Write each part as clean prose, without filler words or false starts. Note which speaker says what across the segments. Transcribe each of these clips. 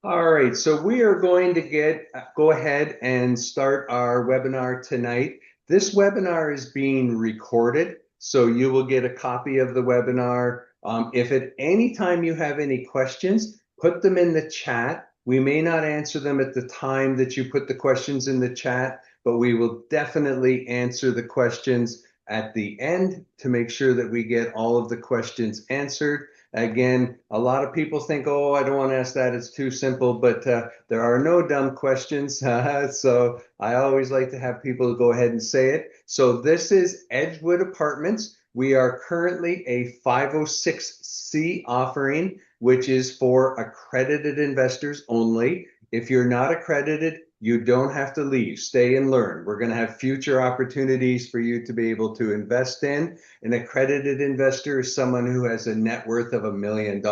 Speaker 1: All right, so we are going to go ahead and start our webinar tonight. This webinar is being recorded, so you will get a copy of the webinar. If at any time you have any questions, put them in the chat. We may not answer them at the time that you put the questions in the chat, but we will definitely answer the questions at the end to make sure that we get all of the questions answered. Again, a lot of people think, oh, I don't want to ask that. It's too simple, but there are no dumb questions. So I always like to have people go ahead and say it. So this is Edgewood Apartments. We are currently a 506c offering, which is for accredited investors only. If you're not accredited, you don't have to leave. Stay and learn. We're going to have future opportunities for you to be able to invest in. An accredited investor is someone who has a net worth of $1 million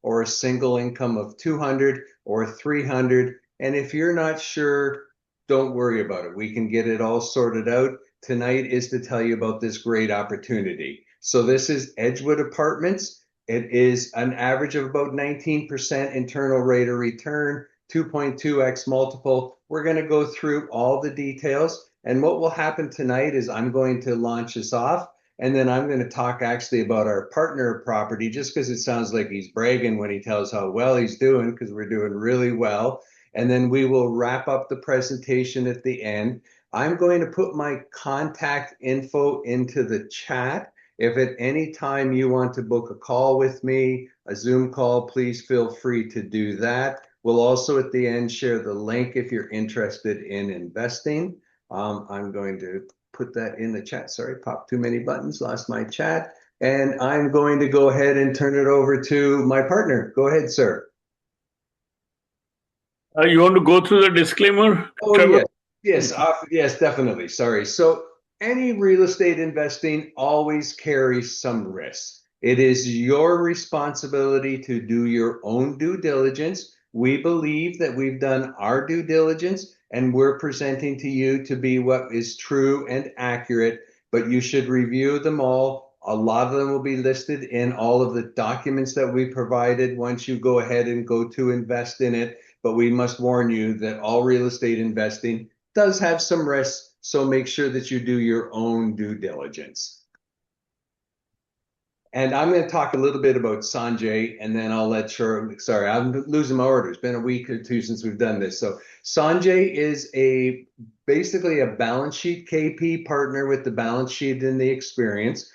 Speaker 1: or a single income of 200 or 300. And if you're not sure, don't worry about it. We can get it all sorted out. Tonight is to tell you about this great opportunity. So this is Edgewood Apartments. It is an average of about 19% internal rate of return, 2.2x multiple. We're going to go through all the details. And what will happen tonight is I'm going to launch this off. And then I'm going to talk actually about our partner property, just because it sounds like he's bragging when he tells how well he's doing, because we're doing really well. And then we will wrap up the presentation at the end. I'm going to put my contact info into the chat. If at any time you want to book a call with me, a Zoom call, please feel free to do that. We'll also at the end share the link if you're interested in investing. I'm going to put that in the chat. Sorry, popped too many buttons, lost my chat. And I'm going to go ahead and turn it over to my partner. Go ahead, sir.
Speaker 2: You want to go through the disclaimer, Trevor?
Speaker 1: Yes, definitely. Sorry. So any real estate investing always carries some risk. It is your responsibility to do your own due diligence. We believe that we've done our due diligence and we're presenting to you to be what is true and accurate, but you should review them all. A lot of them will be listed in all of the documents that we provided once you go ahead and go to invest in it. But we must warn you that all real estate investing does have some risks, so make sure that you do your own due diligence. And I'm going to talk a little bit about Sanjay, and then I'll let sorry, I'm losing my order. It's been a week or two since we've done this. So Sanjay is basically a balance sheet KP partner with the balance sheet and the experience.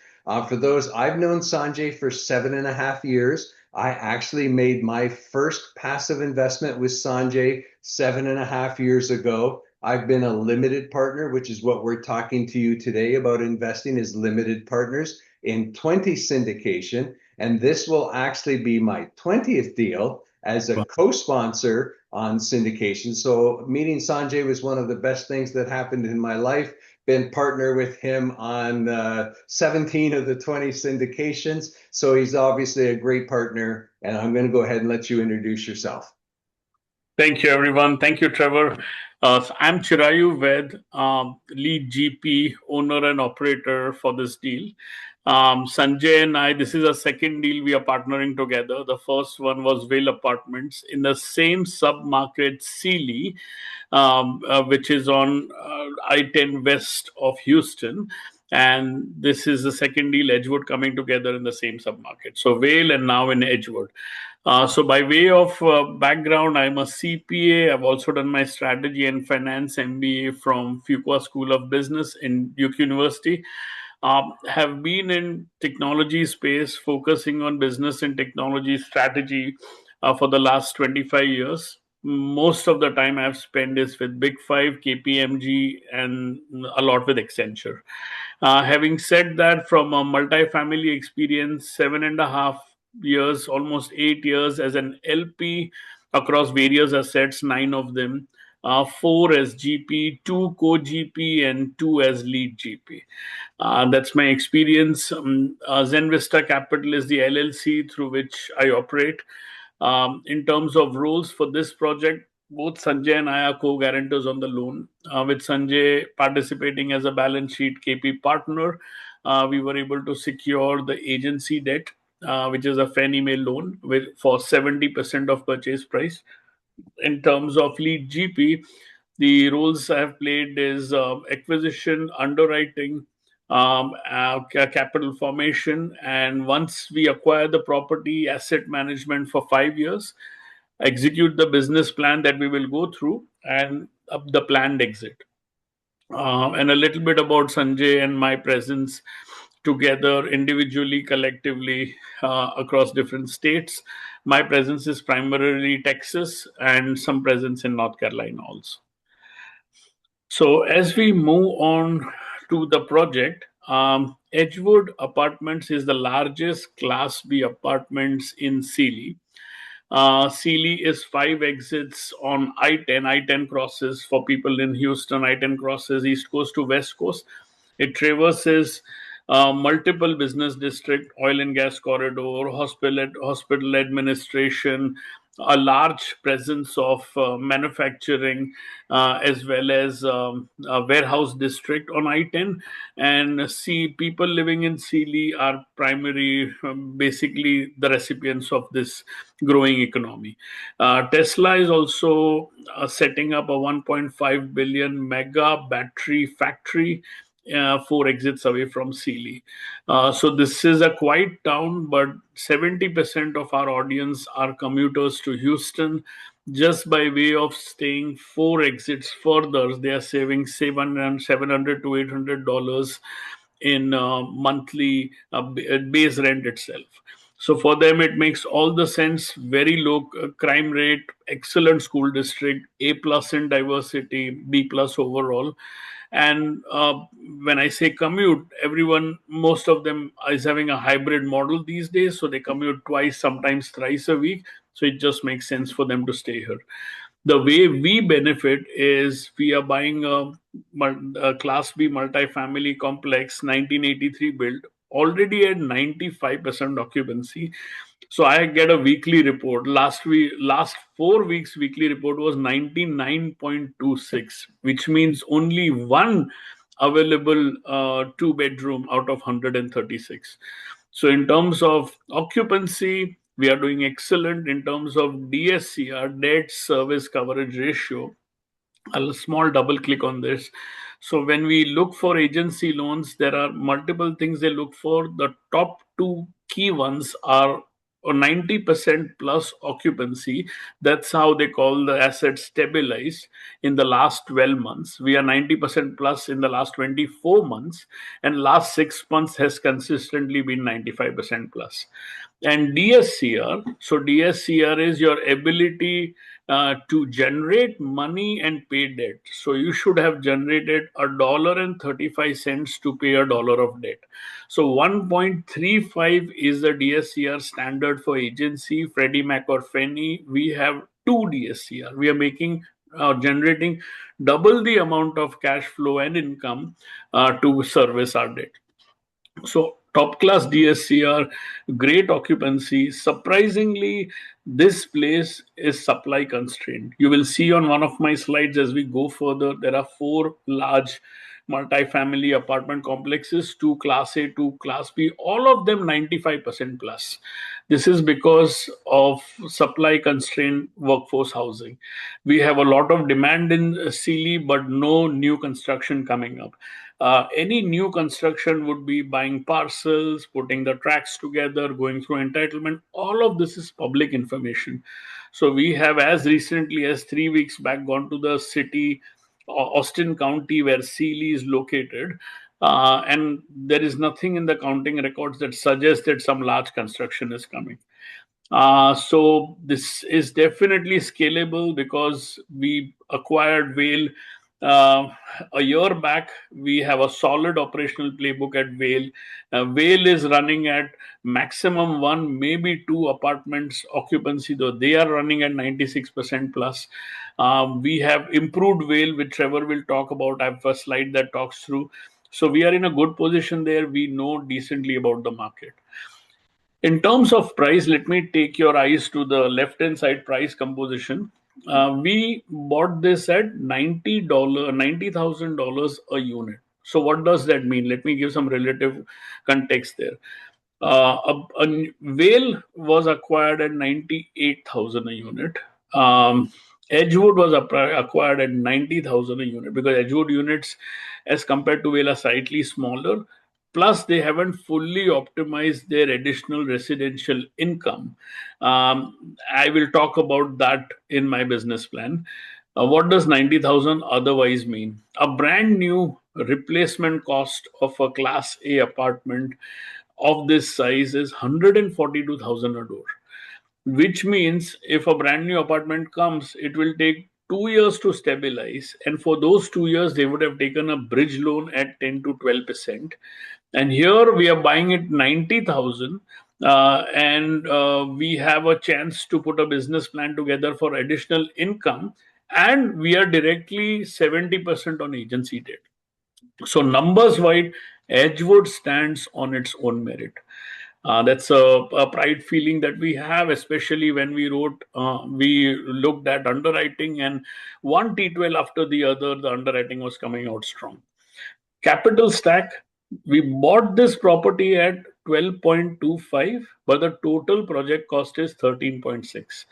Speaker 1: For those, I've known Sanjay for 7.5 years. I actually made my first passive investment with Sanjay 7.5 years ago. I've been a limited partner, which is what we're talking to you today about investing as limited partners in 20 syndication. And this will actually be my 20th deal as a co-sponsor on syndication. So meeting Sanjay was one of the best things that happened in my life. Been partner with him on 17 of the 20 syndications. So he's obviously a great partner. And I'm going to go ahead and let you introduce yourself.
Speaker 2: Thank you, everyone. Thank you, Trevor. So I'm Chirayu Ved, lead GP, owner and operator for this deal. Sanjay and I, this is a second deal we are partnering together. The first one was Vale Apartments in the same sub-market, Sealy, which is on I-10 west of Houston. And this is the second deal, Edgewood, coming together in the same sub-market. So Vale and now in Edgewood. So by way of background, I'm a CPA. I've also done my strategy and finance MBA from Fuqua School of Business in Duke University. Have been in technology space, focusing on business and technology strategy for the last 25 years. Most of the time I've spent is with Big Five, KPMG, and a lot with Accenture. Having said that, from a multifamily experience, 7.5 years, almost 8 years as an LP across various assets, 9 of them, 4 as GP, 2 co-GP, and 2 as lead GP. That's my experience. Zen Vista Capital is the LLC through which I operate. In terms of roles for this project, both Sanjay and I are co-guarantors on the loan, with Sanjay participating as a balance sheet KP partner. We were able to secure the agency debt, which is a Fannie Mae loan for 70% of purchase price. in terms of lead GP, the roles I have played is acquisition, underwriting, capital formation, and once we acquire the property, asset management for 5 years, execute the business plan that we will go through, and the planned exit. And a little bit about Sanjay and my presence together, individually, collectively, across different states. My presence is primarily Texas and some presence in North Carolina also. So, as we move on to the project, Edgewood Apartments is the largest Class B apartments in Sealy. Sealy is 5 exits on I-10. I-10 crosses for people in Houston. I-10 crosses East Coast to West Coast. It traverses multiple business district, oil and gas corridor, hospital administration, a large presence of manufacturing, as well as a warehouse district on I-10. And see, people living in Sealy are primary, basically the recipients of this growing economy. Tesla is also setting up a 1.5 billion mega battery factory 4 exits away from Sealy. So this is a quiet town, but 70% of our audience are commuters to Houston. Just by way of staying 4 exits further, they are saving 700 to $800 in monthly base rent itself. So for them, it makes all the sense. Very low crime rate, excellent school district, A plus in diversity, B plus overall. And when I say commute, everyone, most of them is having a hybrid model these days. So they commute twice, sometimes thrice a week. So it just makes sense for them to stay here. The way we benefit is we are buying a Class B multifamily complex, 1983 built, already at 95% occupancy. So I get a weekly report. Last 4 weeks weekly report was 99.26, which means only one available two-bedroom out of 136. So in terms of occupancy, we are doing excellent. In terms of DSCR, debt service coverage ratio, a small double click on this. So when we look for agency loans, there are multiple things they look for. The top two key ones are a 90% plus occupancy. That's how they call the asset stabilized in the last 12 months. We are 90% plus in the last 24 months, and last 6 months has consistently been 95% plus. And DSCR, so DSCR is your ability to generate money and pay debt. So you should have generated $1.35 to pay $1 of debt. So 1.35 is the DSCR standard for agency, Freddie Mac or Fannie. We have 2 DSCR. We are making generating double the amount of cash flow and income to service our debt. So top class DSCR, great occupancy. Surprisingly, this place is supply constrained. You will see on one of my slides as we go further, there are 4 large multifamily apartment complexes, 2 Class A, 2 Class B, all of them 95% plus. This is because of supply constrained workforce housing. We have a lot of demand in Sealy, but no new construction coming up. Any new construction would be buying parcels, putting the tracks together, going through entitlement. All of this is public information. So we have, as recently as 3 weeks back, gone to the city, Austin County, where Sealy is located. And there is nothing in the counting records that suggests that some large construction is coming. So this is definitely scalable because we acquired Vale a year back. We have a solid operational playbook at Vale. Vale is running at maximum one, maybe two apartments occupancy, though they are running at 96% plus. We have improved Vale, which Trevor will talk about. I have a slide that talks through. So we are in a good position there. We know decently about the market. In terms of price, let me take your eyes to the left-hand side price composition. We bought this at $90,000 a unit. So what does that mean? Let me give some relative context there. A Vale was acquired at 98,000 a unit. um, Edgewood was acquired at 90,000 a unit, because Edgewood units, as compared to Vale, are slightly smaller. Plus, they haven't fully optimized their additional residential income. I will talk about that in my business plan. What does 90,000 otherwise mean? A brand new replacement cost of a Class A apartment of this size is 142,000 a door, which means if a brand new apartment comes, it will take 2 years to stabilize. And for those 2 years, they would have taken a bridge loan at 10 to 12%. And here we are buying it 90,000. And we have a chance to put a business plan together for additional income. And we are directly 70% on agency debt. So, numbers wise, Edgewood stands on its own merit. That's a pride feeling that we have, especially when we looked at underwriting, and one T12 after the other, the underwriting was coming out strong. Capital stack, we bought this property at 12.25, but the total project cost is 13.6.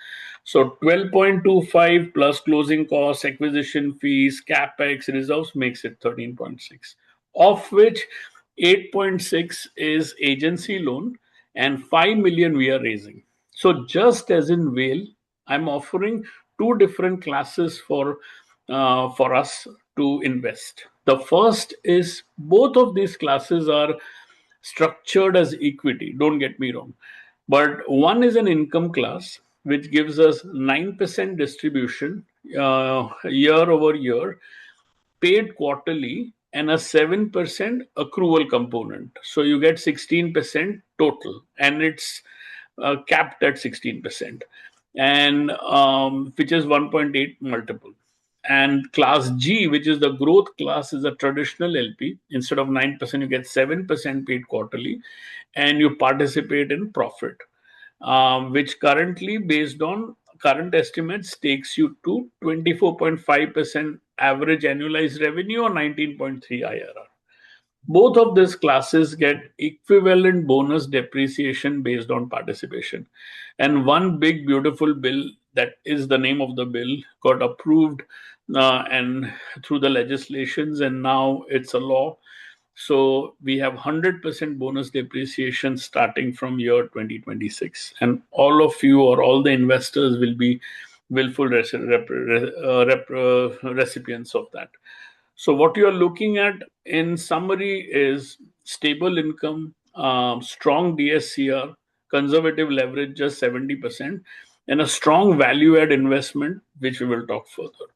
Speaker 2: So 12.25 plus closing costs, acquisition fees, capex, reserves makes it 13.6, of which 8.6 is agency loan and 5 million we are raising. So just as in Vale, I'm offering two different classes for us to invest. The first is, both of these classes are structured as equity, don't get me wrong. But one is an income class, which gives us 9% distribution year over year, paid quarterly, and a 7% accrual component. So you get 16% total, and it's capped at 16%, and which is 1.8 multiple. And class G, which is the growth class, is a traditional LP. Instead of 9%, you get 7% paid quarterly, and you participate in profit, which currently, based on current estimates, takes you to 24.5% average annualized revenue or 19.3 IRR. Both of these classes get equivalent bonus depreciation based on participation. And one big, beautiful bill, that is the name of the bill, got approved and through the legislations, and now it's a law. So we have 100% bonus depreciation starting from year 2026. And all of you, or all the investors, will be willful recipients of that. So what you are looking at in summary is stable income, strong DSCR, conservative leverage just 70%, and a strong value add investment, which we will talk further.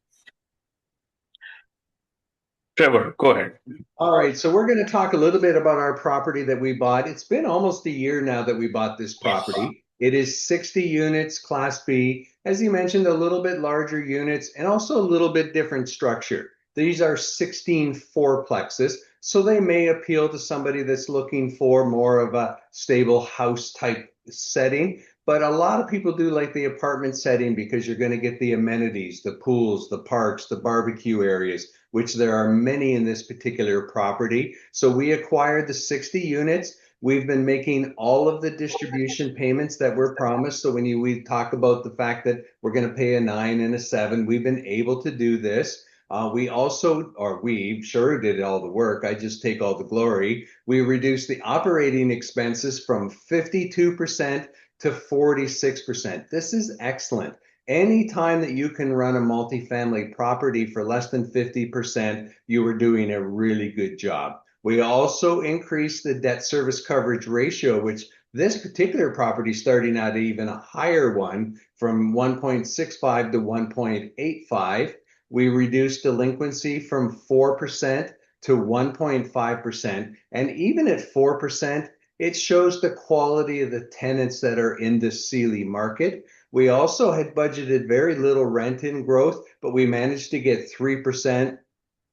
Speaker 2: Trevor, go ahead.
Speaker 1: All right, so we're going to talk a little bit about our property that we bought. It's been almost a year now that we bought this property. It is 60 units, Class B. As you mentioned, a little bit larger units and also a little bit different structure. These are 16 fourplexes, so they may appeal to somebody that's looking for more of a stable house type setting. But a lot of people do like the apartment setting because you're going to get the amenities, the pools, the parks, the barbecue areas, which there are many in this particular property. So we acquired the 60 units. We've been making all of the distribution payments that were promised. So when we talk about the fact that we're going to pay a 9 and a 7, we've been able to do this. We sure did all the work. I just take all the glory. We reduced the operating expenses from 52% to 46%. This is excellent. Anytime that you can run a multifamily property for less than 50%, you are doing a really good job. We also increased the debt service coverage ratio, which this particular property starting at even a higher one, from 1.65 to 1.85. We reduced delinquency from 4% to 1.5%. And even at 4%, it shows the quality of the tenants that are in the Sealy market. We also had budgeted very little rent in growth, but we managed to get 3%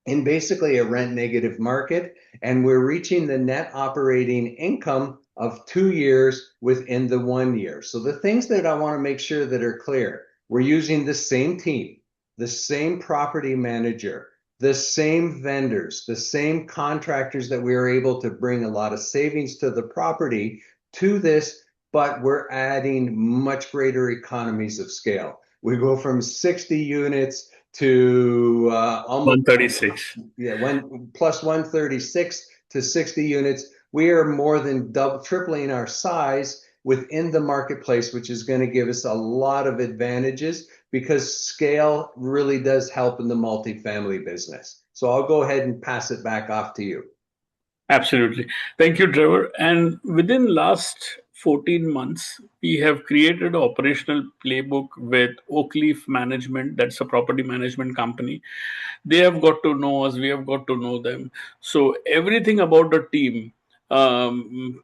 Speaker 1: in basically a rent negative market. And we're reaching the net operating income of 2 years within the 1 year. So the things that I want to make sure that are clear, we're using the same team, the same property manager, the same vendors, the same contractors that we were able to bring a lot of savings to the property to this, but we're adding much greater economies of scale. We go from 60 units to almost
Speaker 2: 136.
Speaker 1: one plus 136 to 60 units. We are more than tripling our size within the marketplace, which is going to give us a lot of advantages because scale really does help in the multifamily business. So I'll go ahead and pass it back off to you.
Speaker 2: Absolutely. Thank you, Trevor. And within last 14 months, we have created an operational playbook with Oakleaf Management. That's a property management company. They have got to know us. We have got to know them. So everything about the team,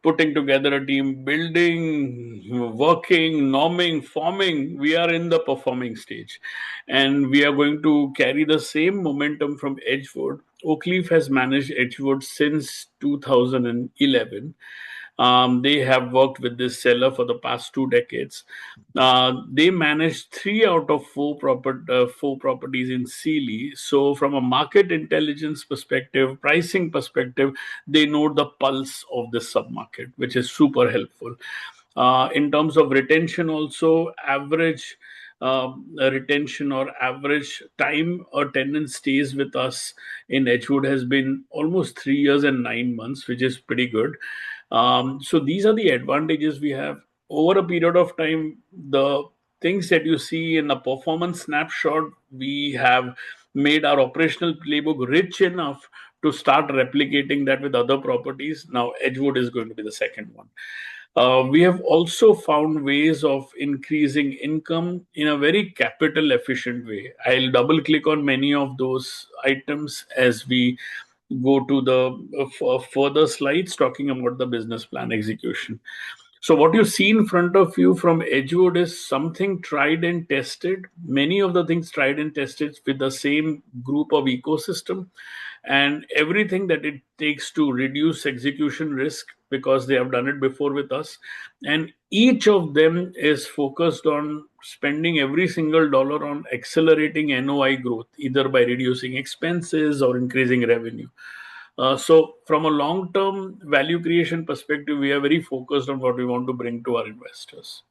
Speaker 2: putting together a team, building, working, norming, forming, we are in the performing stage. And we are going to carry the same momentum from Edgewood. Oakleaf has managed Edgewood since 2011. They have worked with this seller for the past 2 decades. They manage 3 out of 4 properties in Sealy. So, from a market intelligence perspective, pricing perspective, they know the pulse of this submarket, which is super helpful. In terms of retention, also average retention or average time a tenant stays with us in Edgewood has been almost 3 years and 9 months, which is pretty good. So these are the advantages we have over a period of time. The things that you see in the performance snapshot, we have made our operational playbook rich enough to start replicating that with other properties. Now, Edgewood is going to be the second one. We have also found ways of increasing income in a very capital efficient way. I'll double click on many of those items as we go to the further slides talking about the business plan execution. So what you see in front of you from Edgewood is something tried and tested. Many of the things tried and tested with the same group of ecosystem, and everything that it takes to reduce execution risk because they have done it before with us. And each of them is focused on spending every single dollar on accelerating NOI growth, either by reducing expenses or increasing revenue. So, from a long term value creation perspective, we are very focused on what we want to bring to our investors.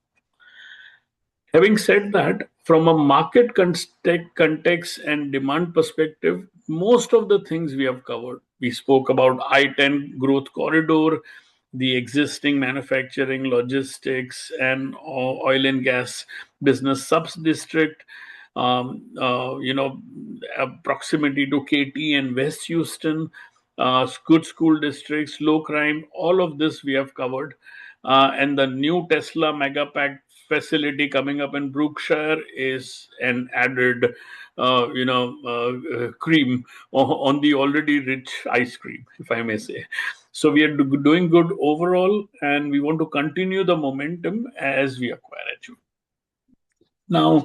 Speaker 2: Having said that, from a market context and demand perspective, most of the things we have covered. We spoke about I-10 growth corridor, the existing manufacturing, logistics, and oil and gas business subs district. You know, proximity to KT and West Houston, good school districts, low crime, all of this we have covered. And the new Tesla Megapack facility coming up in Brookshire is an added, cream on the already rich ice cream, if I may say. So we are doing good overall, and we want to continue the momentum as we acquire it. Now,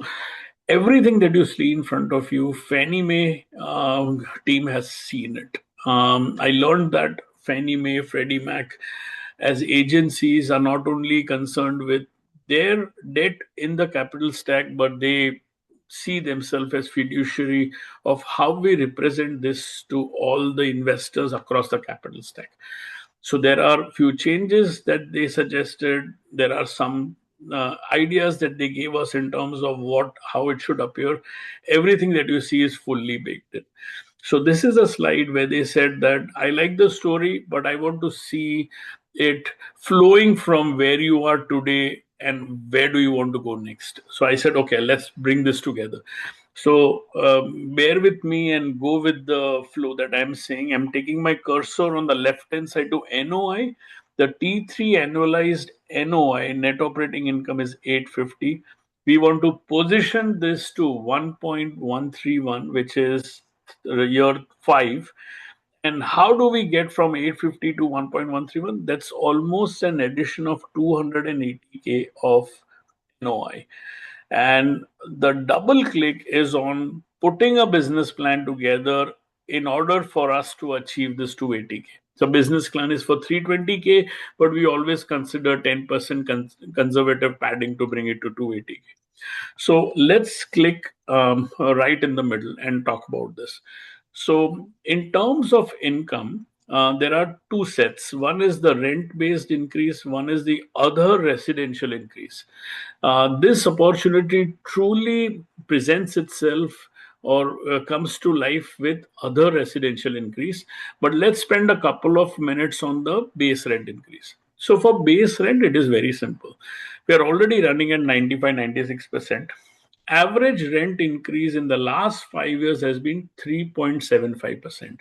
Speaker 2: everything that you see in front of you, Fannie Mae team has seen it. I learned that Fannie Mae, Freddie Mac, as agencies, are not only concerned with their debt in the capital stack, but they see themselves as fiduciary of how we represent this to all the investors across the capital stack. So there are few changes that they suggested. There are some ideas that they gave us in terms of how it should appear. Everything that you see is fully baked in. So this is a slide where they said that I like the story, but I want to see it flowing from where you are today and where do you want to go next. So I said, okay, let's bring this together. So bear with me and go with the flow that I'm saying. I'm taking my cursor on the left hand side to NOI. The T3 annualized NOI, net operating income, is 850. We want to position this to 1.131, which is year 5. And how do we get from 850 to 1.131? That's almost an addition of 280K of NOI. And the double click is on putting a business plan together in order for us to achieve this 280K. So business plan is for 320K, but we always consider 10% conservative padding to bring it to 280K. So let's click right in the middle and talk about this. So in terms of income, there are two sets. One is the rent based increase, one is the other residential increase. This opportunity truly presents itself or comes to life with other residential increase. But let's spend a couple of minutes on the base rent increase. So for base rent, it is very simple. We are already running at 95, 96%. Average rent increase in the last 5 years has been 3.75%.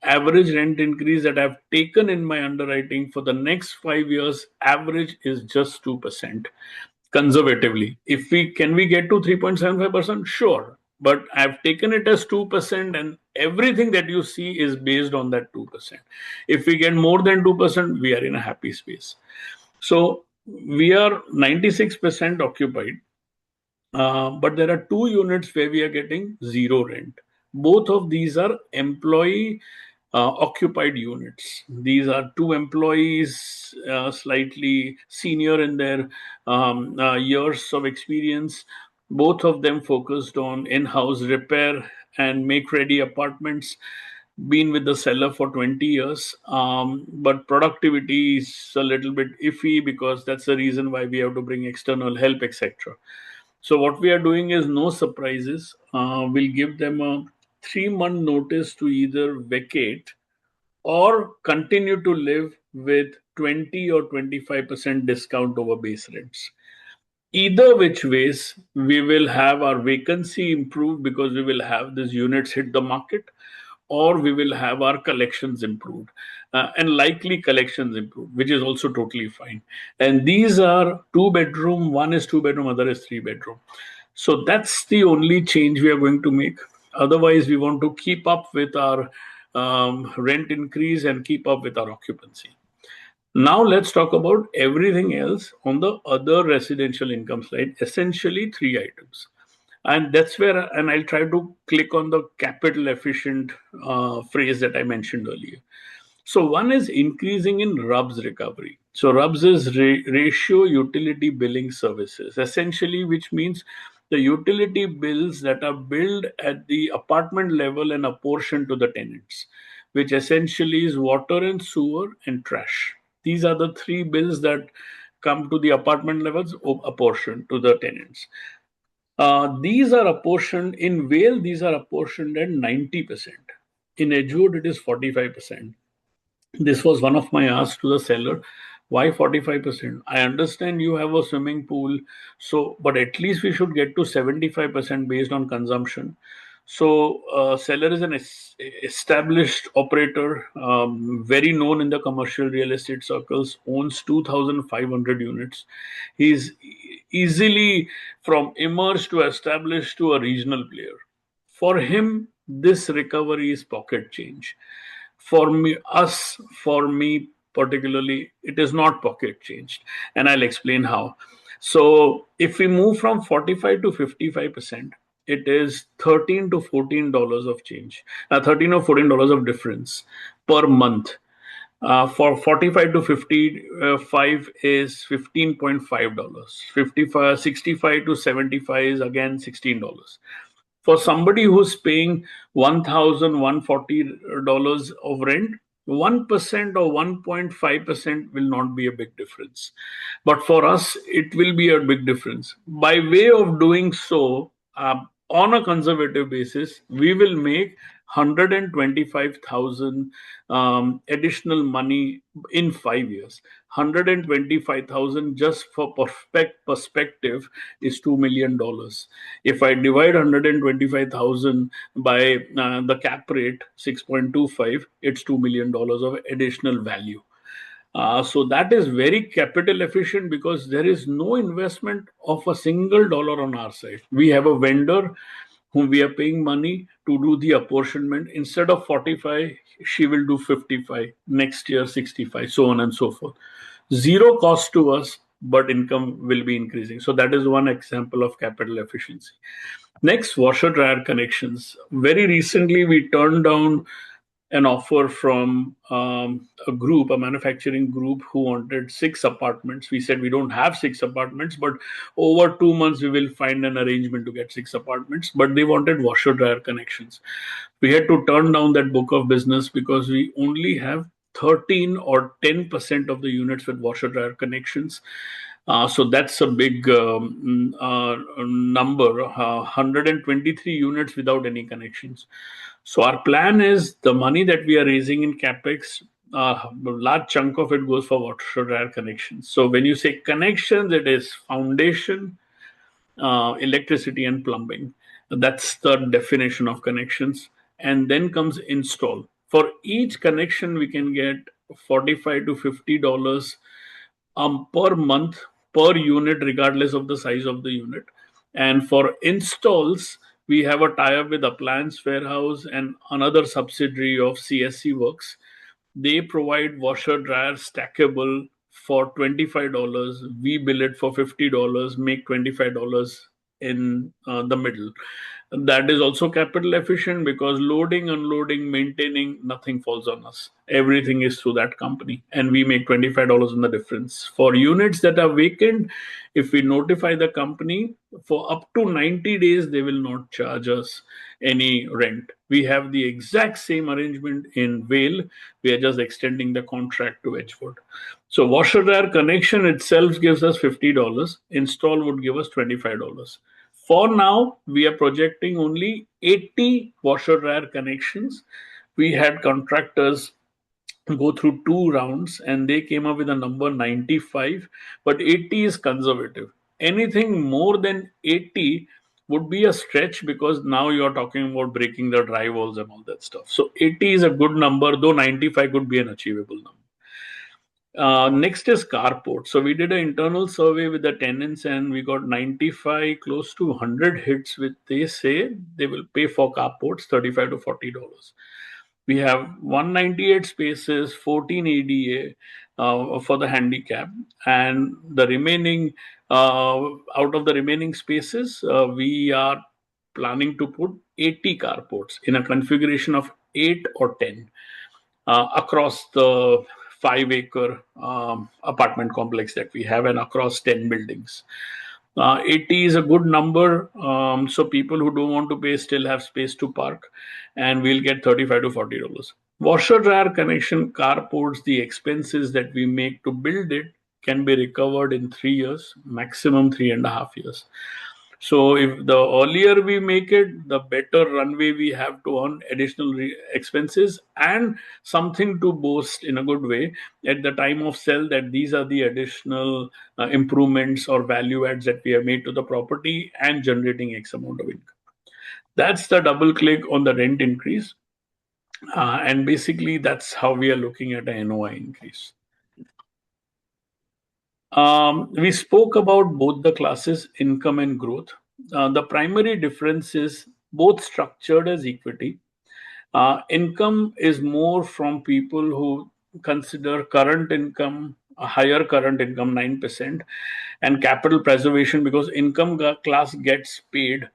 Speaker 2: Average rent increase that I've taken in my underwriting for the next 5 years, average is just 2% conservatively. If we can we get to 3.75%? Sure. But I've taken it as 2%, and everything that you see is based on that 2%. If we get more than 2%, we are in a happy space. So we are 96% occupied, but there are two units where we are getting zero rent. Both of these are employee occupied units. These are two employees, slightly senior in their years of experience. Both of them focused on in house repair and make ready apartments. Been with the seller for 20 years, but productivity is a little bit iffy because that's the reason why we have to bring external help, etc. So what we are doing is no surprises. We'll give them a 3 month notice to either vacate or continue to live with 20 or 25% discount over base rents. Either which ways, we will have our vacancy improve because we will have these units hit the market, or we will have our collections improved, and likely collections improved, which is also totally fine. And these are two bedroom, one is two bedroom, other is three bedroom. So that's the only change we are going to make. Otherwise, we want to keep up with our rent increase and keep up with our occupancy. Now let's talk about everything else on the other residential income slide. Essentially, three items, and that's where, and I'll try to click on the capital efficient phrase that I mentioned earlier. So one is increasing in RUBS recovery. So RUBS is ratio utility billing services, essentially, which means the utility bills that are billed at the apartment level and apportioned to the tenants, which essentially is water and sewer and trash. These are the three bills that come to the apartment levels, apportioned to the tenants. These are apportioned in Vale, these are apportioned at 90%. In Edgewood, it is 45%. This was one of my asks to the seller. Why 45%? I understand you have a swimming pool, so but at least we should get to 75% based on consumption. So, seller is an established operator, very known in the commercial real estate circles, owns 2,500 units. He's easily from emerged to established to a regional player. For him, this recovery is pocket change. For me particularly, it is not pocket changed, and I'll explain how. So if we move from 45 to 55%, it is $13 to $14 of change, $13 or $14 of difference per month. For 45 to 55 is $15.5. 55, 65 to 75 is again $16. For somebody who's paying $1,140 of rent, 1% or 1.5% will not be a big difference. But for us, it will be a big difference. By way of doing so, on a conservative basis, we will make 125,000 additional money in 5 years. 125,000 just for perspective is $2 million. If I divide 125,000 by the cap rate 6.25, it's $2 million of additional value. So that is very capital efficient because there is no investment of a single dollar on our side. We have a vendor whom we are paying money to do the apportionment. Instead of 45, she will do 55, next year 65, so on and so forth. Zero cost to us, but income will be increasing. So that is one example of capital efficiency. Next, washer dryer connections. Very recently, we turned down an offer from a group, a manufacturing group, who wanted 6 apartments. We said we don't have 6 apartments, but over 2 months we will find an arrangement to get 6 apartments. But they wanted washer dryer connections. We had to turn down that book of business because we only have 13 or 10% of the units with washer dryer connections. So that's a big number, 123 units without any connections. So our plan is the money that we are raising in capex, a large chunk of it goes for washer dryer connections. So when you say connections, it is foundation, electricity, and plumbing. That's the definition of connections. And then comes install. For each connection, we can get $45 to $50 per month per unit, regardless of the size of the unit. And for installs, we have a tie-up with Appliance Warehouse and another subsidiary of CSC Works. They provide washer dryer stackable for $25. We bill it for $50, make $25 in the middle. That is also capital efficient because loading, unloading, maintaining, nothing falls on us. Everything is through that company, and we make $25 in the difference. For units that are vacant, if we notify the company for up to 90 days, they will not charge us any rent. We have the exact same arrangement in Vale. We are just extending the contract to Edgewood. So washer dryer connection itself gives us $50. Install would give us $25. For now, we are projecting only 80 washer dryer connections. We had contractors go through 2 rounds and they came up with a number 95, but 80 is conservative. Anything more than 80 would be a stretch because now you're talking about breaking the drywalls and all that stuff. So 80 is a good number, though 95 could be an achievable number. Next is carport. So we did an internal survey with the tenants and we got 95, close to 100 hits, which they say they will pay for carports $35 to $40. We have 198 spaces, 14 ADA for the handicap, and the remaining out of the remaining spaces, we are planning to put 80 carports in a configuration of 8 or 10 across the 5-acre apartment complex that we have and across 10 buildings. 80 is a good number. So people who don't want to pay still have space to park, and we'll get $35 to $40. Washer dryer connection carports, the expenses that we make to build it can be recovered in 3 years, maximum 3.5 years. So if the earlier we make it, the better runway we have to earn additional expenses and something to boast in a good way at the time of sale that these are the additional improvements or value adds that we have made to the property and generating X amount of income. That's the double click on the rent increase. And basically, that's how we are looking at an NOI increase. We spoke about both the classes, income and growth. The primary difference is both structured as equity. Income is more from people who consider current income, a higher current income, 9%, and capital preservation because income class gets paid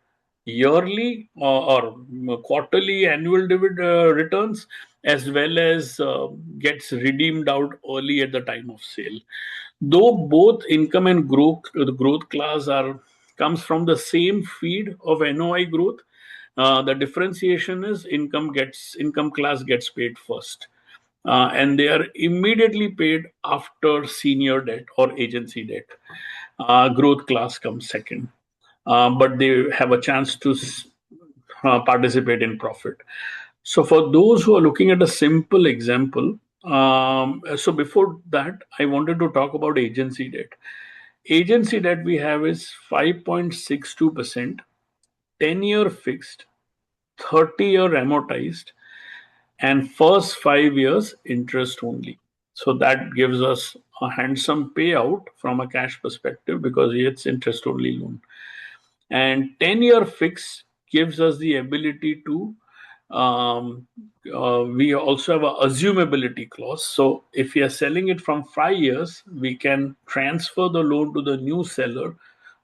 Speaker 2: yearly or quarterly annual dividend returns, as well as gets redeemed out early at the time of sale. Though both income and growth, the growth class comes from the same feed of NOI growth, the differentiation is income class gets paid first, and they are immediately paid after senior debt or agency debt. Growth class comes second, but they have a chance to participate in profit. So for those who are looking at a simple example, so before that, I wanted to talk about agency debt. Agency debt we have is 5.62%, 10-year fixed, 30-year amortized, and first 5 years interest only. So that gives us a handsome payout from a cash perspective because it's interest only loan. And 10-year fix gives us the ability to we also have a assumability clause. So if we are selling it from 5 years, we can transfer the loan to the new seller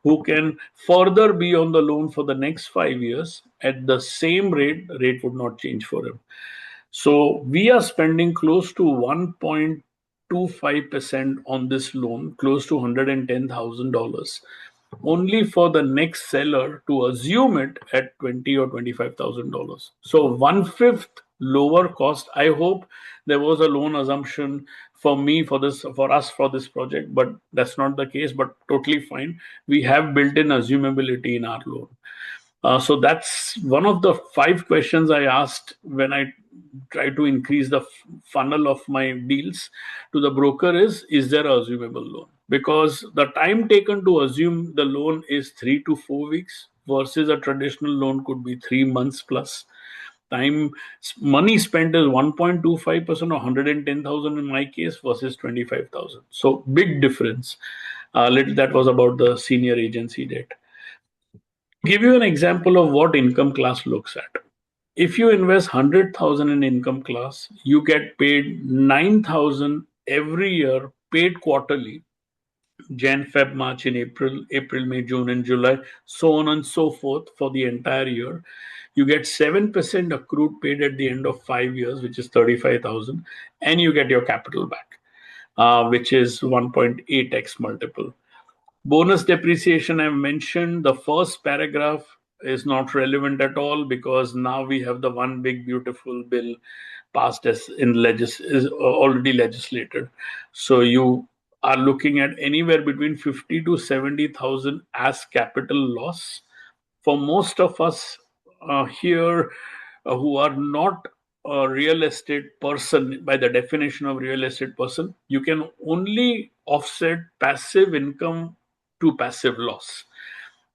Speaker 2: who can further be on the loan for the next 5 years at the same rate. The rate would not change for him. So we are spending close to 1.25% on this loan, close to $110,000, only for the next seller to assume it at $20,000 or $25,000. So one fifth lower cost. I hope there was a loan assumption for me for this, for us, for this project, but that's not the case. But totally fine. We have built-in assumability in our loan. So that's one of the five questions I asked when I try to increase the funnel of my deals to the broker is there a assumable loan? Because the time taken to assume the loan is 3 to 4 weeks versus a traditional loan could be 3 months plus. Time money spent is 1.25% or 110,000 in my case versus 25,000. So big difference. That was about the senior agency debt. Give you an example of what income class looks at. If you invest 100,000 in income class, you get paid 9,000 every year, paid quarterly, Jan, Feb, March, and April, May, June, and July, so on and so forth for the entire year. You get 7% accrued paid at the end of 5 years, which is 35,000, and you get your capital back, which is 1.8x multiple. Bonus depreciation, I've mentioned. The first paragraph is not relevant at all because now we have the one big beautiful bill passed as is already legislated. So you are looking at anywhere between 50 to 70,000 as capital loss. For most of us here who are not a real estate person by the definition of real estate person, you can only offset passive income to passive loss.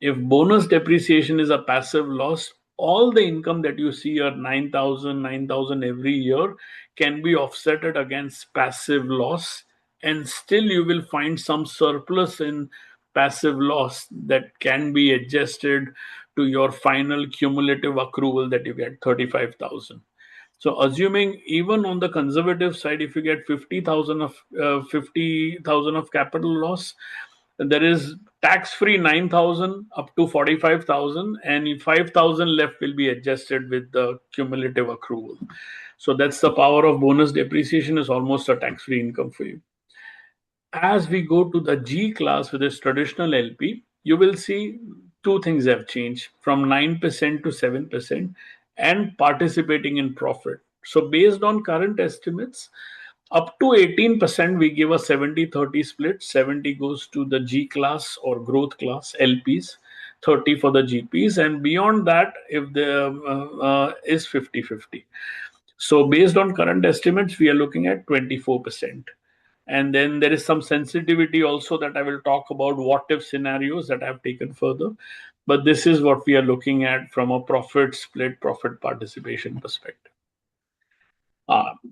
Speaker 2: If bonus depreciation is a passive loss, all the income that you see are 9,000 every year can be offsetted against passive loss, and still you will find some surplus in passive loss that can be adjusted to your final cumulative accrual that you get 35,000. So assuming even on the conservative side, if you get 50,000 of capital loss, there is tax-free 9,000 up to 45,000, and 5,000 left will be adjusted with the cumulative accrual. So that's the power of bonus depreciation, is almost a tax-free income for you. As we go to the G class with this traditional LP, you will see two things have changed from 9% to 7% and participating in profit. So based on current estimates, up to 18%, we give a 70-30 split. 70 goes to the G class or growth class LPs, 30 for the GPs, and beyond that, if the is 50-50. So based on current estimates, we are looking at 24%. And then there is some sensitivity also that I will talk about, what if scenarios that I've taken further. But this is what we are looking at from a profit split, profit participation perspective.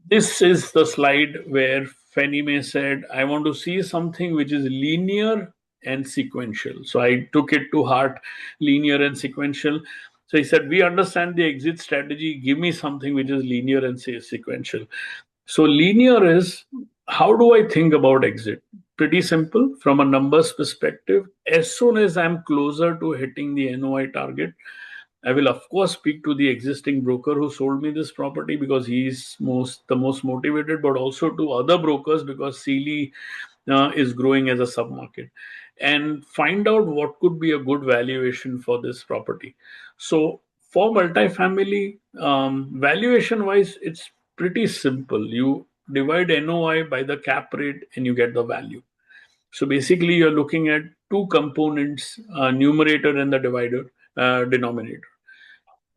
Speaker 2: This is the slide where Fannie Mae said, I want to see something which is linear and sequential. So I took it to heart, linear and sequential. So he said, we understand the exit strategy. Give me something which is linear and sequential. So linear is, how do I think about exit? Pretty simple from a numbers perspective. As soon as I'm closer to hitting the NOI target, I will of course speak to the existing broker who sold me this property because he's the most motivated, but also to other brokers because Sealy is growing as a submarket, and find out what could be a good valuation for this property. So for multifamily, valuation wise, it's pretty simple. You divide NOI by the cap rate and you get the value. So basically, you're looking at two components, numerator and the denominator.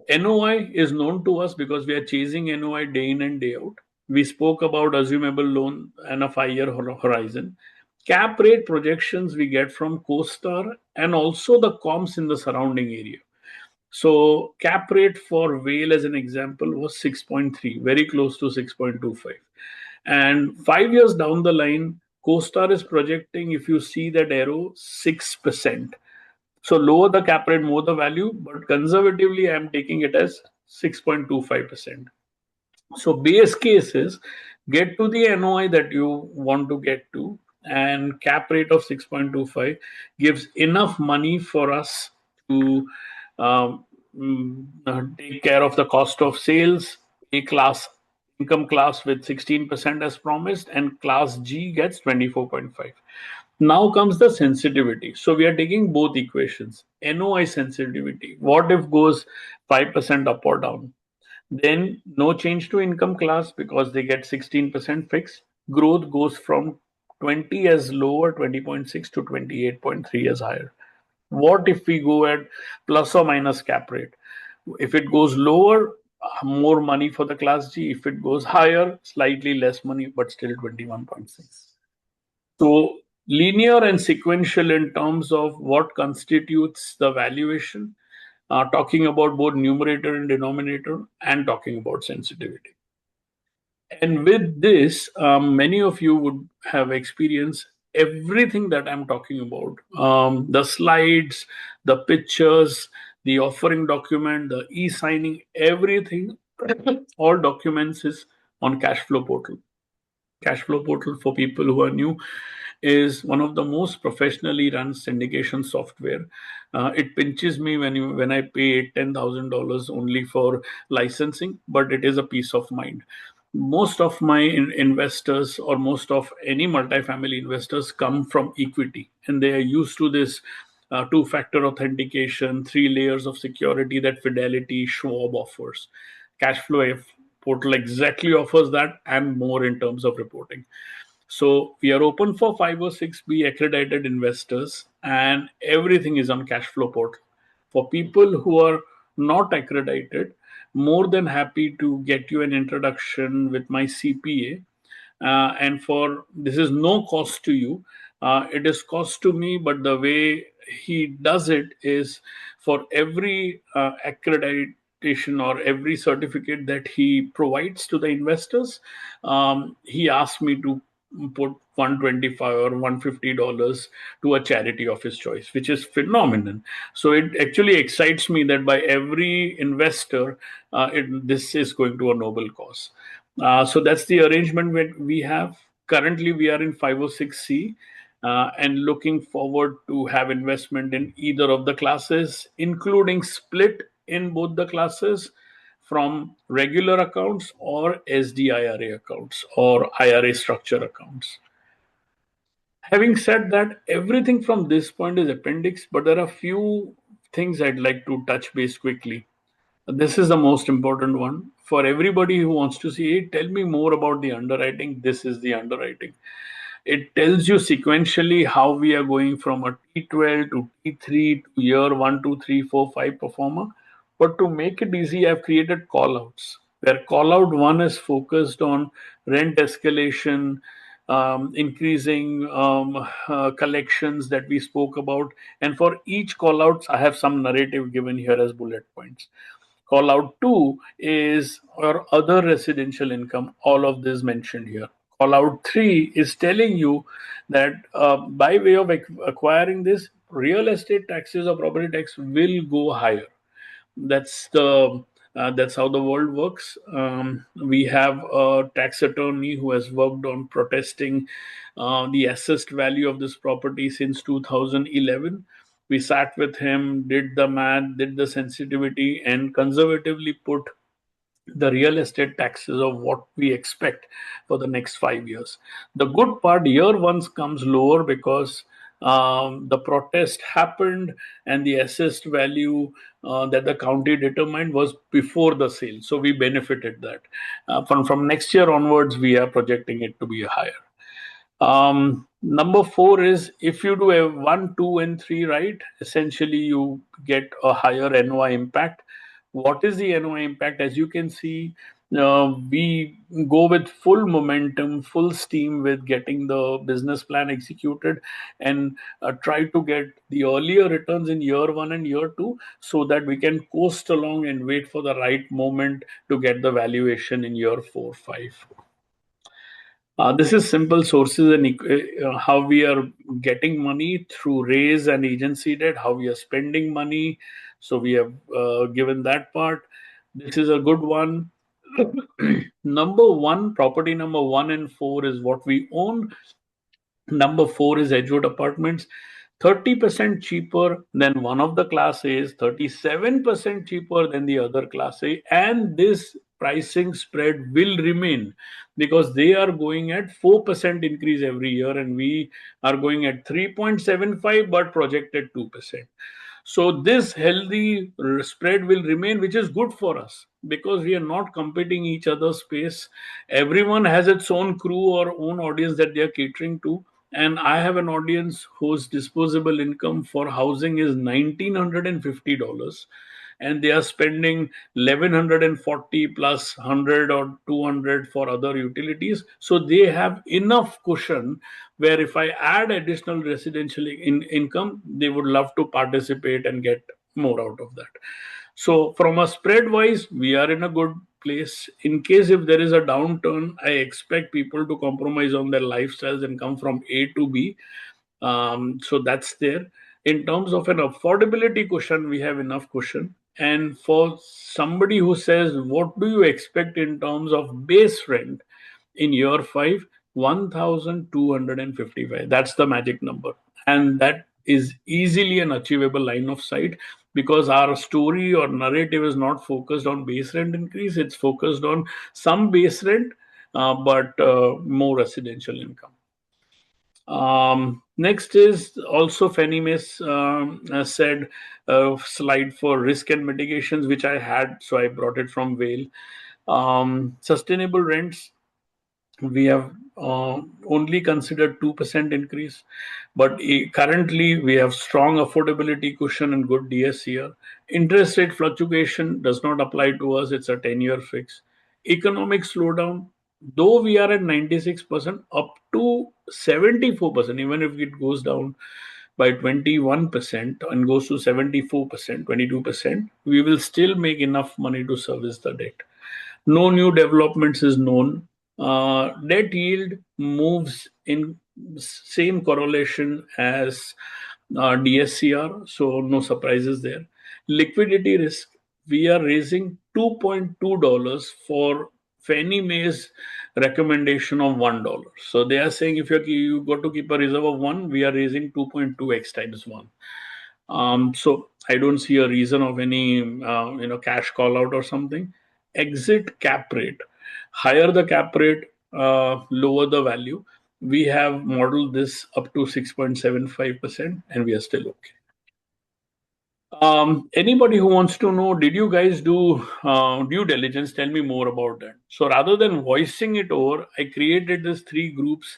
Speaker 2: NOI is known to us because we are chasing NOI day in and day out. We spoke about assumable loan and a 5-year horizon. Cap rate projections we get from CoStar and also the comps in the surrounding area. So cap rate for Vale, as an example, was 6.3, very close to 6.25. And 5 years down the line, CoStar is projecting, if you see that arrow, 6%. So lower the cap rate, more the value, but conservatively, I'm taking it as 6.25%. So base case is get to the NOI that you want to get to, and cap rate of 6.25 gives enough money for us to take care of the cost of sales, A class income class with 16% as promised, and class G gets 24.5. Now comes the sensitivity. So we are taking both equations. NOI sensitivity. What if goes 5% up or down? Then no change to income class because they get 16% fixed. Growth goes from 20 as lower, 20.6 to 28.3 as higher. What if we go at plus or minus cap rate? If it goes lower, more money for the class G. If it goes higher, slightly less money, but still 21.6. So linear and sequential in terms of what constitutes the valuation, talking about both numerator and denominator, and talking about sensitivity. And with this, many of you would have experienced everything that I'm talking about, the slides, the pictures, the offering document, the e-signing, everything, all documents is on cash flow portal. Cash flow portal, for people who are new, is one of the most professionally run syndication software. It pinches me when I pay $10,000 only for licensing, but it is a peace of mind. Most of my investors, or most of any multifamily investors, come from equity, and they are used to this two-factor authentication, three layers of security that Fidelity, Schwab offers. Cashflow portal exactly offers that and more in terms of reporting. So we are open for 506B accredited investors, and everything is on Cashflow portal. For people who are not accredited, more than happy to get you an introduction with my CPA. And for this is no cost to you. It is cost to me, but the way he does it is for every accreditation or every certificate that he provides to the investors, he asks me to put 125 or $150 to a charity of his choice, which is phenomenal. So it actually excites me that by every investor, this is going to a noble cause. So that's the arrangement that we have. Currently, we are in 506C, and looking forward to have investment in either of the classes, including split in both the classes from regular accounts or SDIRA accounts or IRA structure accounts. Having said that, everything from this point is appendix, but there are few things I'd like to touch base quickly. This is the most important one. For everybody who wants to see it, tell me more about the underwriting. This is the underwriting. It tells you sequentially how we are going from a T12 to T3 to year 1, 2, 3, 4, 5 performer. But to make it easy, I've created callouts where callout one is focused on rent escalation, increasing collections that we spoke about. And for each callouts, I have some narrative given here as bullet points. Call out two is or other residential income, all of this mentioned here. Call out three is telling you that by way of acquiring this, real estate taxes or property tax will go higher. That's how the world works. We have a tax attorney who has worked on protesting the assessed value of this property since 2011. We sat with him, did the math, did the sensitivity, and conservatively put the real estate taxes of what we expect for the next 5 years. The good part, year one comes lower because the protest happened and the assessed value that the county determined was before the sale. So we benefited that. From next year onwards, we are projecting it to be higher. Number four is if you do a 1, 2, and 3 right, essentially you get a higher NOI impact. What is the NOI impact? As you can see, we go with full momentum, full steam with getting the business plan executed and try to get the earlier returns in year one and year two so that we can coast along and wait for the right moment to get the valuation in year 4, 5. This is simple sources and how we are getting money through raise and agency debt, how we are spending money. So we have given that part. This is a good one. Number one, property number 1 and 4 is what we own. Number 4 is Edgewood Apartments. 30% cheaper than one of the class A's, 37% cheaper than the other class A. And this pricing spread will remain because they are going at 4% increase every year, and we are going at 3.75 but projected 2%. So this healthy spread will remain, which is good for us because we are not competing each other's space. Everyone has its own crew or own audience that they are catering to. And I have an audience whose disposable income for housing is $1,950, and they are spending 1140 plus 100 or 200 for other utilities. So they have enough cushion where if I add additional residential income, they would love to participate and get more out of that. So from a spread wise, we are in a good place. In case if there is a downturn, I expect people to compromise on their lifestyles and come from A to B. So that's there. In terms of an affordability cushion, we have enough cushion. And for somebody who says, what do you expect in terms of base rent in year five? 1,255. That's the magic number. And that is easily an achievable line of sight because our story or narrative is not focused on base rent increase, it's focused on some base rent, but more residential income. Next is also Fannie Mae said slide for risk and mitigations, which I had, so I brought it from Whale. Sustainable rents, we have only considered 2% increase, but currently we have strong affordability cushion and good DSCR. Interest rate fluctuation does not apply to us, it's a 10-year fix. Economic slowdown, though we are at 96% up to 74%, even if it goes down by 21% and goes to 74%, 22%, we will still make enough money to service the debt. No new developments is known. Debt yield moves in same correlation as DSCR, so no surprises there. Liquidity risk, we are raising $2.2 for Fannie Mae's recommendation of $1. So they are saying if you got to keep a reserve of one, we are raising 2.2x times one. So I don't see a reason of any cash call out or something. Exit cap rate, higher the cap rate, lower the value. We have modeled this up to 6.75%, and we are still okay. Anybody who wants to know, did you guys do due diligence? Tell me more about that. So rather than voicing it over, I created these three groups,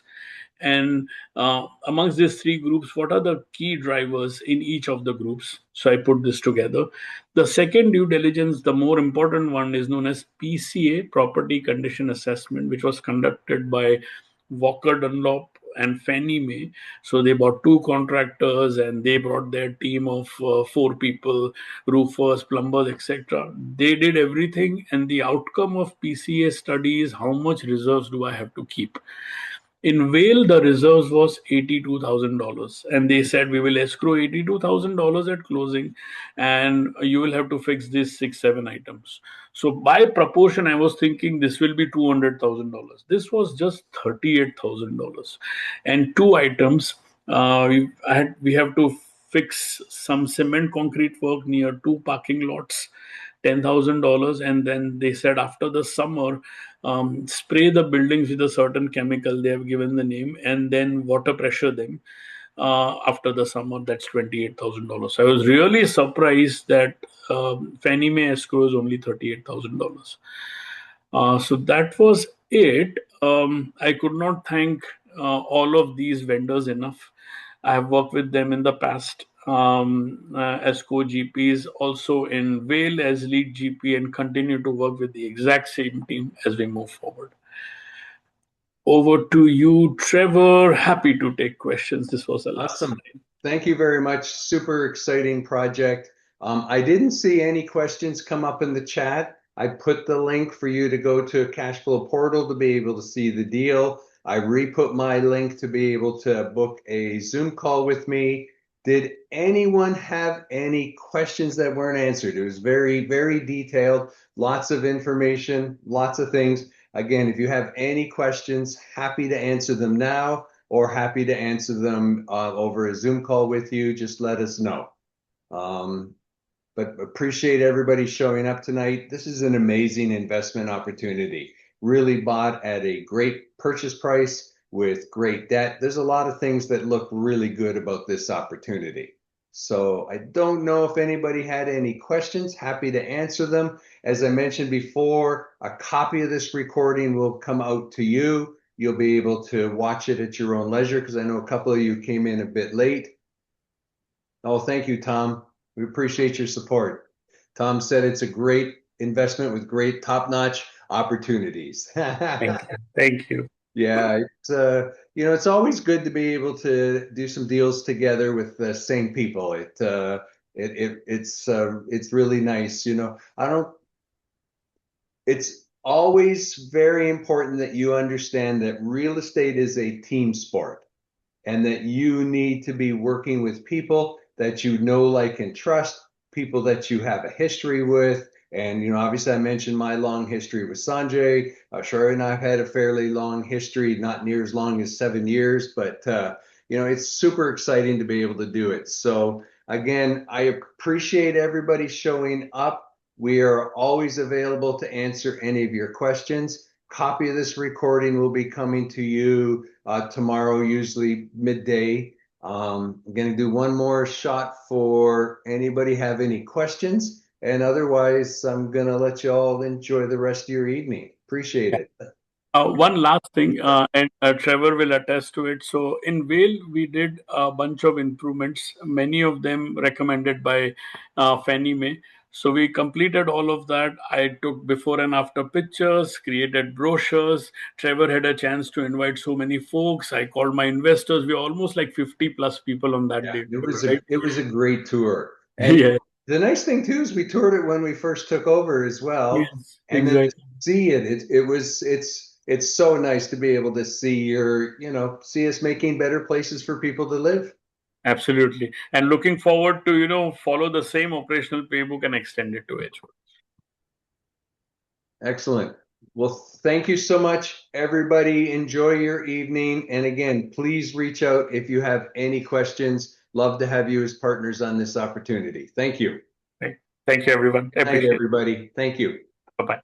Speaker 2: and amongst these three groups, what are the key drivers in each of the groups? So I put this together. The second due diligence, the more important one, is known as PCA, Property Condition Assessment, which was conducted by Walker Dunlop and Fannie Mae. So they bought two contractors and they brought their team of four people, roofers, plumbers, etc. They did everything, and the outcome of PCA study is how much reserves do I have to keep. In Whale, the reserves was $82,000, and they said we will escrow $82,000 at closing, and you will have to fix these 6-7 items. So by proportion, I was thinking this will be $200,000. This was just $38,000, and two items. We have to fix some cement concrete work near two parking lots, $10,000, and then they said after the summer, spray the buildings with a certain chemical. They have given the name, and then water pressure them. After the summer, that's $28,000. I was really surprised that Fannie Mae escrow is only $38,000. So that was it. I could not thank all of these vendors enough. I have worked with them in the past as co-GPs, also in Whale as lead GP, and continue to work with the exact same team as we move forward. Over to you, Trevor. Happy to take questions. This was a
Speaker 1: awesome. Thank you very much. Super exciting project. I didn't see any questions come up in the chat. I put the link for you to go to Cashflow Portal to be able to see the deal. I re-put my link to be able to book a Zoom call with me. Did anyone have any questions that weren't answered? It was very, very detailed, lots of information, lots of things. Again, if you have any questions, happy to answer them now or happy to answer them over a Zoom call with you. Just let us know. but appreciate everybody showing up tonight. This is an amazing investment opportunity. Really bought at a great purchase price with great debt. There's a lot of things that look really good about this opportunity. So I don't know if anybody had any questions. Happy to answer them. As I mentioned before, a copy of this recording will come out to you. You'll be able to watch it at your own leisure because I know a couple of you came in a bit late. Oh, thank you, Tom. We appreciate your support. Tom said it's a great investment with great top-notch opportunities.
Speaker 2: Thank you. Thank you.
Speaker 1: Yeah, it's always good to be able to do some deals together with the same people. It's really nice. I don't. It's always very important that you understand that real estate is a team sport and that you need to be working with people that you know, like, and trust, people that you have a history with. And, obviously I mentioned my long history with Sanjay. Shari and I've had a fairly long history, not near as long as 7 years, but, it's super exciting to be able to do it. So again, I appreciate everybody showing up. We are always available to answer any of your questions. Copy of this recording will be coming to you tomorrow, usually midday. I'm going to do one more shot for anybody have any questions. And otherwise, I'm going to let you all enjoy the rest of your evening. Appreciate it.
Speaker 2: One last thing, and Trevor will attest to it. So in Vale, we did a bunch of improvements, many of them recommended by Fannie Mae. So we completed all of that. I took before and after pictures, created brochures. Trevor had a chance to invite so many folks. I called my investors. We were almost like 50 plus people on that
Speaker 1: Yeah,
Speaker 2: day,
Speaker 1: it was a
Speaker 2: right?
Speaker 1: it was a great tour. And
Speaker 2: Yeah,
Speaker 1: the nice thing too is we toured it when we first took over as well.
Speaker 2: yes,
Speaker 1: And then to
Speaker 2: exactly.
Speaker 1: see it's so nice to be able to see see us making better places for people to live.
Speaker 2: Absolutely. And looking forward to, follow the same operational playbook and extend it to Edgewood.
Speaker 1: Excellent. Well, thank you so much, everybody. Enjoy your evening. And again, please reach out if you have any questions. Love to have you as partners on this opportunity. Thank you.
Speaker 2: Right. Thank you, everyone.
Speaker 1: Good night,
Speaker 2: Appreciate it.
Speaker 1: everybody. Thank you.
Speaker 2: Bye bye.